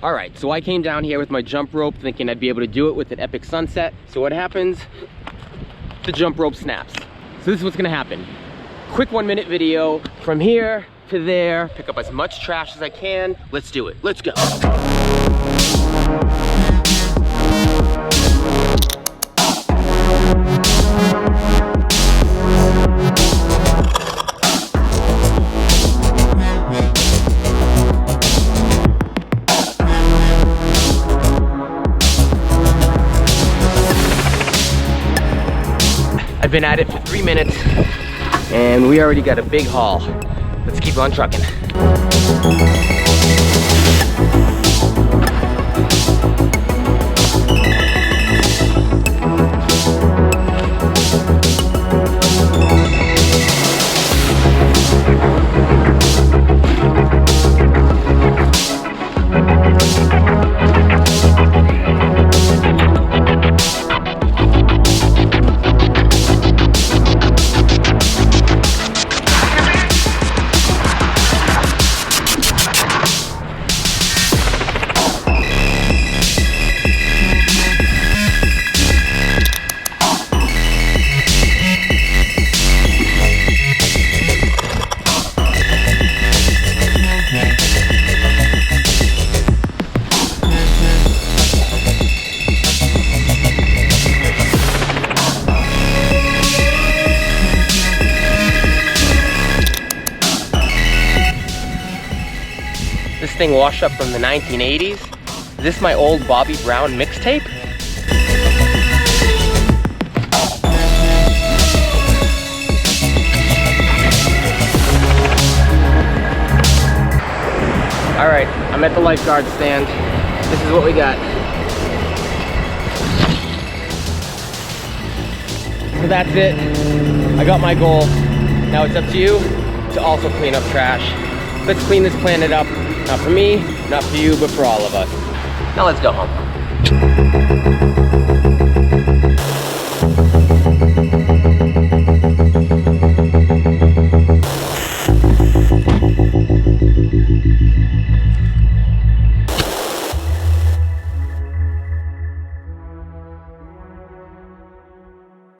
All right, so I came down here with my jump rope thinking I'd be able to do it with an epic sunset. So what happens? The jump rope snaps. So this is what's gonna happen. Quick 1 minute video from here to there, pick up as much trash as I can. Let's do it, let's go. I've been at it for 3 minutes and we already got a big haul. Let's keep on trucking. This thing washed up from the 1980s. Is this my old Bobby Brown mixtape? All right, I'm at the lifeguard stand. This is what we got. So that's it. I got my goal. Now it's up to you to also clean up trash. Let's clean this planet up. Not for me, not for you, but for all of us. Now let's go home.